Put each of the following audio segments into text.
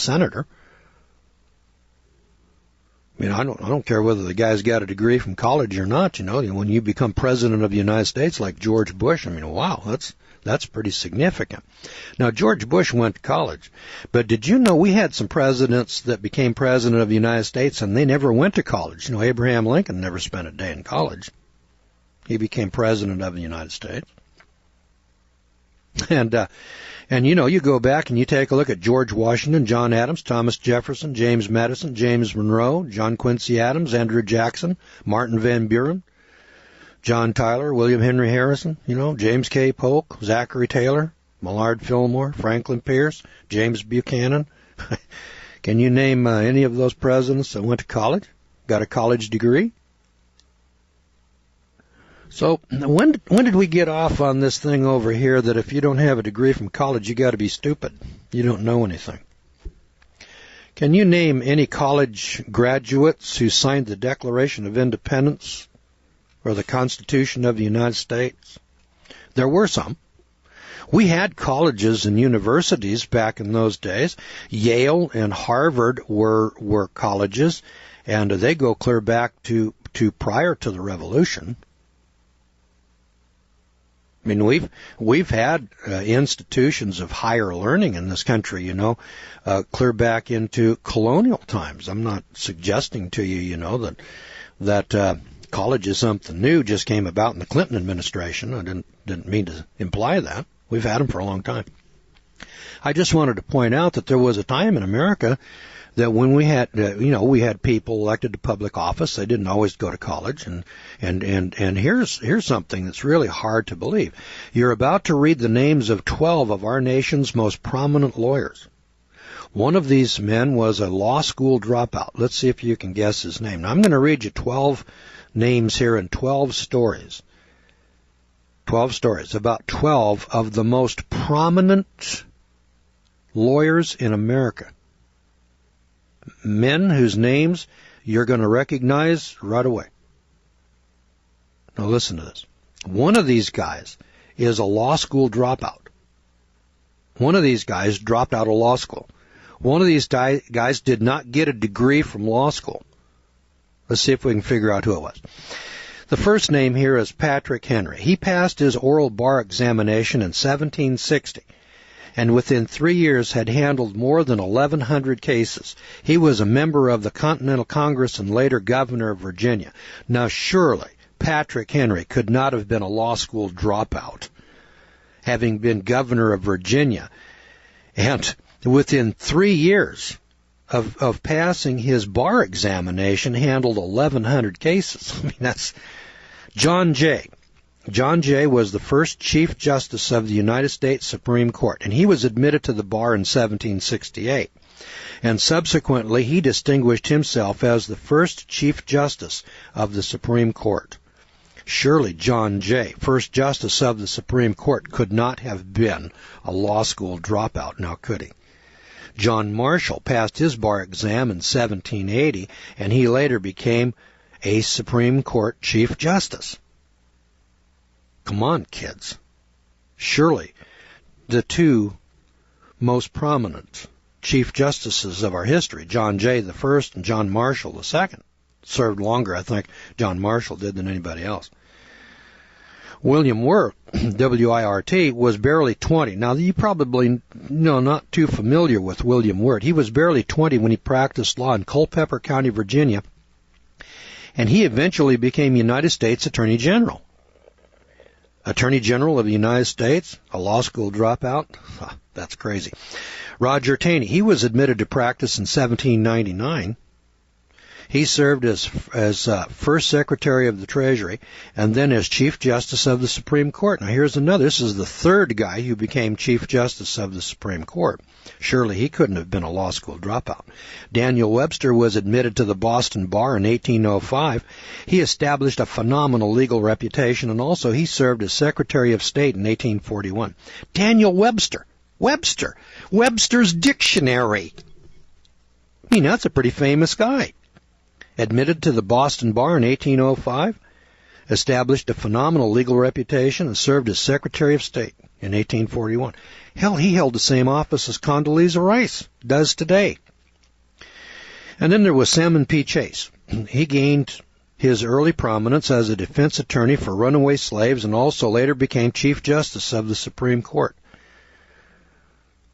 senator. I mean, I don't care whether the guy's got a degree from college or not. When you become president of the United States like George Bush, I mean, wow, that's pretty significant. Now, George Bush went to college, but did you know we had some presidents that became president of the United States and they never went to college? Abraham Lincoln never spent a day in college. He became president of the United States. And you go back and you take a look at George Washington, John Adams, Thomas Jefferson, James Madison, James Monroe, John Quincy Adams, Andrew Jackson, Martin Van Buren, John Tyler, William Henry Harrison, James K. Polk, Zachary Taylor, Millard Fillmore, Franklin Pierce, James Buchanan. Can you name any of those presidents that went to college, got a college degree? So when did we get off on this thing over here that if you don't have a degree from college, you got to be stupid? You don't know anything. Can you name any college graduates who signed the Declaration of Independence or the Constitution of the United States? There were some. We had colleges and universities back in those days. Yale and Harvard were colleges, and they go clear back to prior to the Revolution. I mean, we've had institutions of higher learning in this country, clear back into colonial times. I'm not suggesting to you, that college is something new, just came about in the Clinton administration. I didn't mean to imply that. We've had them for a long time. I just wanted to point out that there was a time in America that when we had, we had people elected to public office. They didn't always go to college, and here's something that's really hard to believe. You're about to read the names of 12 of our nation's most prominent lawyers. One of these men was a law school dropout. Let's see if you can guess his name. Now, I'm going to read you 12 names here and 12 stories. 12 stories about 12 of the most prominent lawyers in America. Men whose names you're going to recognize right away. Now listen to this. One of these guys is a law school dropout. One of these guys dropped out of law school. One of these guys did not get a degree from law school. Let's see if we can figure out who it was. The first name here is Patrick Henry. He passed his oral bar examination in 1760. And within 3 years had handled more than 1,100 cases. He was a member of the Continental Congress and later governor of Virginia. Now, surely Patrick Henry could not have been a law school dropout, having been governor of Virginia. And within 3 years of passing his bar examination, handled 1,100 cases. I mean, that's John Jay. John Jay was the first Chief Justice of the United States Supreme Court, and he was admitted to the bar in 1768. And subsequently, he distinguished himself as the first Chief Justice of the Supreme Court. Surely John Jay, first Justice of the Supreme Court, could not have been a law school dropout, now could he? John Marshall passed his bar exam in 1780, and he later became a Supreme Court Chief Justice. Come on, kids. Surely the two most prominent Chief Justices of our history, John Jay the first and John Marshall the second, served longer, I think, John Marshall did than anybody else. William Wirt, W-I-R-T, was barely 20. Now, you probably not too familiar with William Wirt. He was barely 20 when he practiced law in Culpeper County, Virginia, and he eventually became United States Attorney General. Attorney General of the United States, a law school dropout? That's crazy. Roger Taney, he was admitted to practice in 1799. He served as first Secretary of the Treasury and then as Chief Justice of the Supreme Court. Now here's another. This is the third guy who became Chief Justice of the Supreme Court. Surely he couldn't have been a law school dropout. Daniel Webster was admitted to the Boston Bar in 1805. He established a phenomenal legal reputation, and also he served as Secretary of State in 1841. Daniel Webster. Webster's Dictionary. I mean, that's a pretty famous guy. Admitted to the Boston Bar in 1805, established a phenomenal legal reputation, and served as Secretary of State. in 1841. Hell, he held the same office as Condoleezza Rice does today. And then there was Salmon P. Chase. He gained his early prominence as a defense attorney for runaway slaves and also later became Chief Justice of the Supreme Court.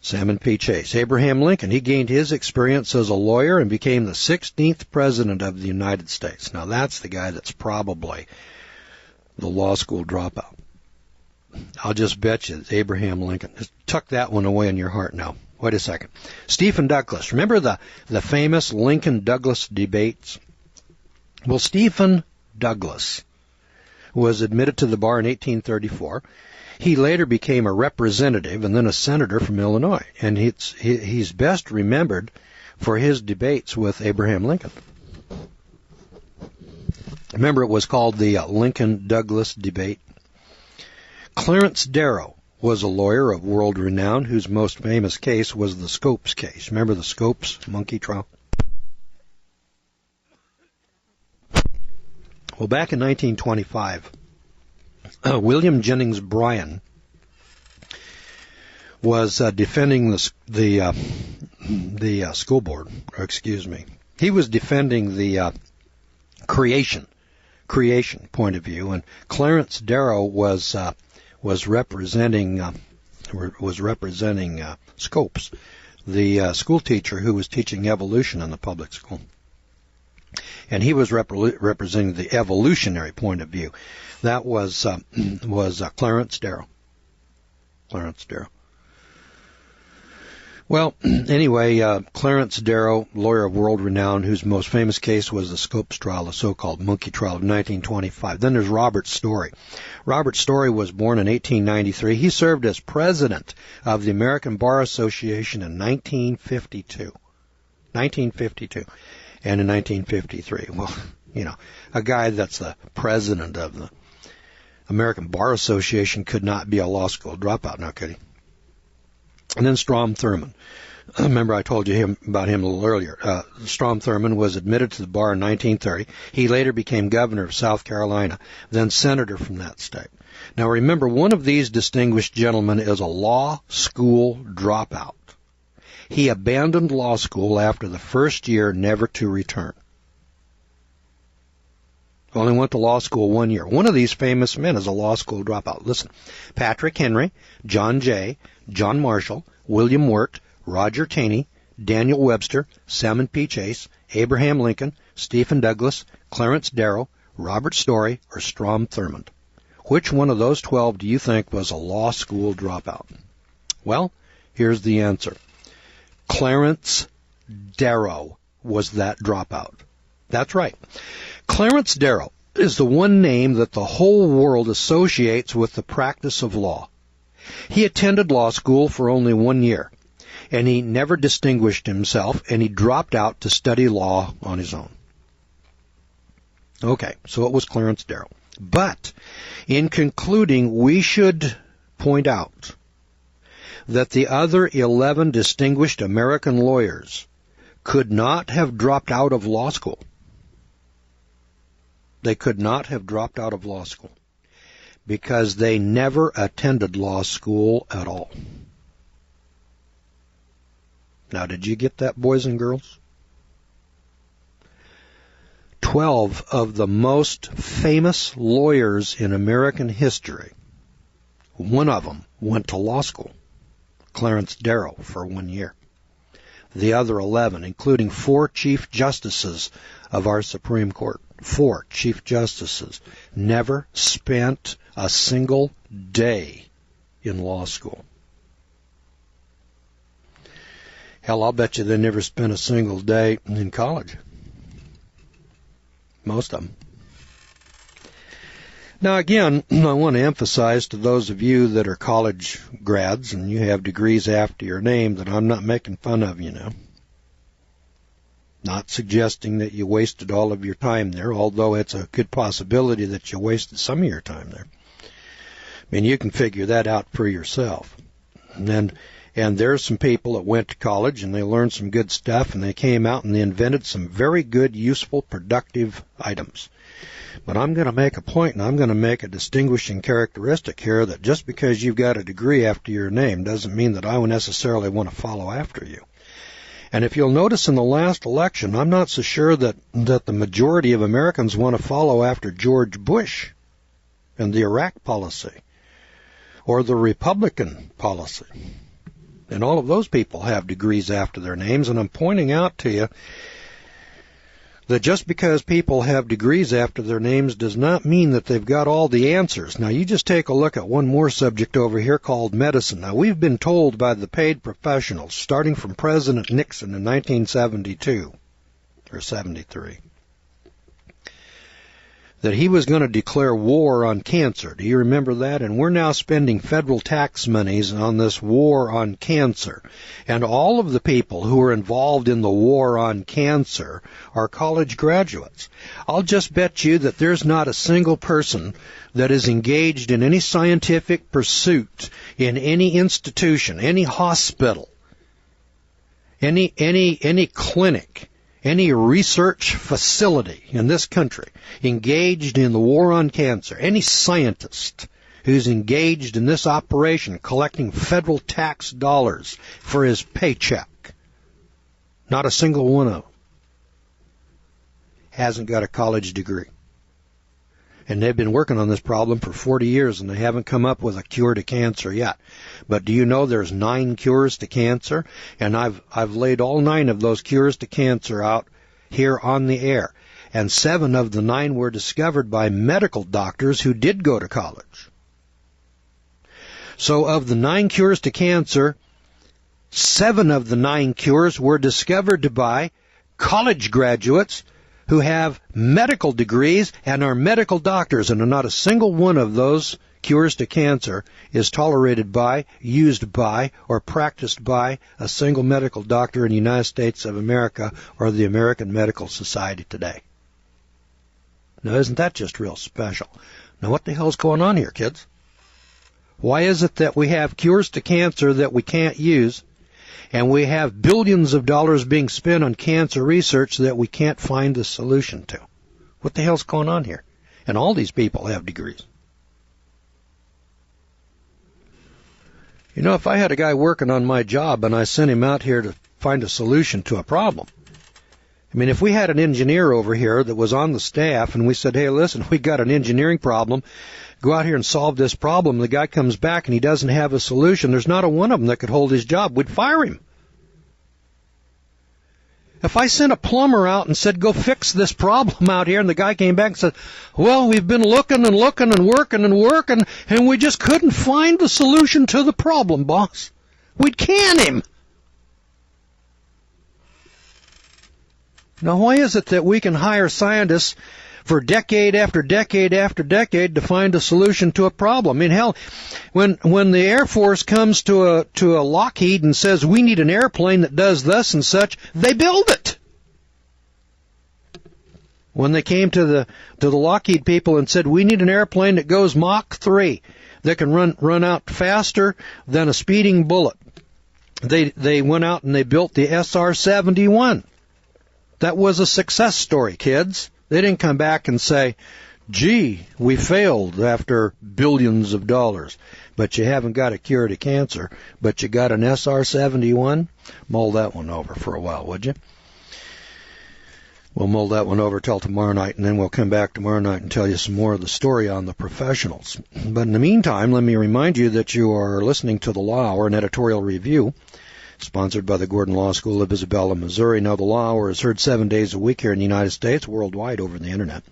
Salmon P. Chase. Abraham Lincoln, he gained his experience as a lawyer and became the 16th President of the United States. Now that's the guy that's probably the law school dropout. I'll just bet you it's Abraham Lincoln. Just tuck that one away in your heart now. Wait a second. Stephen Douglas. Remember the famous Lincoln-Douglas debates? Well, Stephen Douglas was admitted to the bar in 1834. He later became a representative and then a senator from Illinois. And he's best remembered for his debates with Abraham Lincoln. Remember, it was called the Lincoln-Douglas debate. Clarence Darrow was a lawyer of world renown whose most famous case was the Scopes case. Remember the Scopes monkey trial? Well, back in 1925, William Jennings Bryan was defending the school board. Or excuse me, he was defending the creation point of view, and Clarence Darrow was representing Scopes, the school teacher who was teaching evolution in the public school. And he was representing the evolutionary point of view. That was Clarence Darrow. Clarence Darrow. Well, anyway, Clarence Darrow, lawyer of world renown, whose most famous case was the Scopes trial, the so-called monkey trial of 1925. Then there's Robert Story. Robert Story was born in 1893. He served as president of the American Bar Association in 1952. 1952. And in 1953. Well, you know, a guy that's the president of the American Bar Association could not be a law school dropout, now could he? And then Strom Thurmond. Remember I told you about him a little earlier. Strom Thurmond was admitted to the bar in 1930. He later became governor of South Carolina, then senator from that state. Now remember, one of these distinguished gentlemen is a law school dropout. He abandoned law school after the first year, never to return. Only went to law school 1 year. One of these famous men is a law school dropout. Listen, Patrick Henry, John Jay, John Marshall, William Wirt, Roger Taney, Daniel Webster, Salmon P. Chase, Abraham Lincoln, Stephen Douglas, Clarence Darrow, Robert Story, or Strom Thurmond. Which one of those 12 do you think was a law school dropout? Well, here's the answer. Clarence Darrow was that dropout. That's right. Clarence Darrow is the one name that the whole world associates with the practice of law. He attended law school for only 1 year, and he never distinguished himself, and he dropped out to study law on his own. Okay, so it was Clarence Darrow. But in concluding, we should point out that the other 11 distinguished American lawyers could not have dropped out of law school. They could not have dropped out of law school because they never attended law school at all. Now, did you get that, boys and girls? 12 of the most famous lawyers in American history, one of them went to law school. Clarence Darrow for 1 year. The other 11, including 4 Chief Justices of our Supreme Court, 4 Chief Justices, never spent a single day in law school. Hell, I'll bet you they never spent a single day in college. Most of them. Now again, I want to emphasize to those of you that are college grads and you have degrees after your name that I'm not making fun of you now. Not suggesting that you wasted all of your time there, although it's a good possibility that you wasted some of your time there. I mean, you can figure that out for yourself. And there's some people that went to college and they learned some good stuff and they came out and they invented some very good, useful, productive items. But I'm going to make a point, and I'm going to make a distinguishing characteristic here, that just because you've got a degree after your name doesn't mean that I would necessarily want to follow after you. And if you'll notice in the last election, I'm not so sure that the majority of Americans want to follow after George Bush and the Iraq policy or the Republican policy. And all of those people have degrees after their names, and I'm pointing out to you that just because people have degrees after their names does not mean that they've got all the answers. Now, you just take a look at one more subject over here called medicine. Now, we've been told by the paid professionals, starting from President Nixon in 1972 or 73, that he was going to declare war on cancer. Do you remember that? And we're now spending federal tax monies on this war on cancer. And all of the people who are involved in the war on cancer are college graduates. I'll just bet you that there's not a single person that is engaged in any scientific pursuit in any institution, any hospital, any clinic, any research facility in this country engaged in the war on cancer, any scientist who's engaged in this operation collecting federal tax dollars for his paycheck, not a single one of them hasn't got a college degree. And they've been working on this problem for 40 years, and they haven't come up with a cure to cancer yet. But do you know there's 9 cures to cancer? And I've laid all 9 of those cures to cancer out here on the air. And 7 of the 9 were discovered by medical doctors who did go to college. So of the 9 cures to cancer, 7 of the 9 cures were discovered by college graduates who have medical degrees and are medical doctors, and not a single one of those cures to cancer is tolerated by, used by, or practiced by a single medical doctor in the United States of America or the American Medical Society today. Now, isn't that just real special? Now, what the hell's going on here, kids? Why is it that we have cures to cancer that we can't use, and we have billions of dollars being spent on cancer research that we can't find the solution to? What the hell's going on here? And all these people have degrees. You know, if I had a guy working on my job and I sent him out here to find a solution to a problem, I mean, if we had an engineer over here that was on the staff and we said, hey, listen, we got an engineering problem, go out here and solve this problem, the guy comes back and he doesn't have a solution, there's not a one of them that could hold his job, we'd fire him. If I sent a plumber out and said, go fix this problem out here, and the guy came back and said, well, we've been looking and looking and working and working, and we just couldn't find the solution to the problem, boss, we'd can him. Now, why is it that we can hire scientists for decade after decade after decade to find a solution to a problem? I mean, hell, when the Air Force comes to a Lockheed and says we need an airplane that does thus and such, they build it. When they came to the Lockheed people and said we need an airplane that goes Mach 3, that can run out faster than a speeding bullet, they went out and they built the SR-71. That was a success story, kids. They didn't come back and say, gee, we failed after billions of dollars. But you haven't got a cure to cancer, but you got an SR-71? Mull that one over for a while, would you? We'll mull that one over till tomorrow night, and then we'll come back tomorrow night and tell you some more of the story on the professionals. But in the meantime, let me remind you that you are listening to the Law Hour, an editorial review, sponsored by the Gordon Law School of Isabella, Missouri. Now, the Law Hour is heard 7 days a week here in the United States, worldwide over the Internet.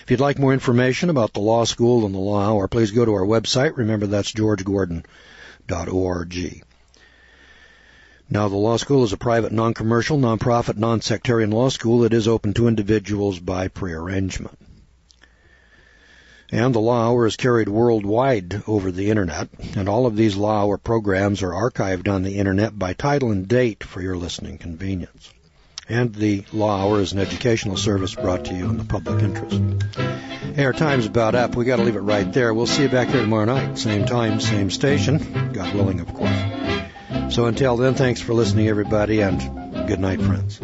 If you'd like more information about the Law School and the Law Hour, please go to our website. Remember, that's georgegordon.org. Now, the Law School is a private, non-commercial, non-profit, non-sectarian law school that is open to individuals by prearrangement. And the Law Hour is carried worldwide over the Internet, and all of these Law Hour programs are archived on the Internet by title and date for your listening convenience. And the Law Hour is an educational service brought to you in the public interest. Hey, our time's about up. We got to leave it right there. We'll see you back here tomorrow night. Same time, same station. God willing, of course. So until then, thanks for listening, everybody, and good night, friends.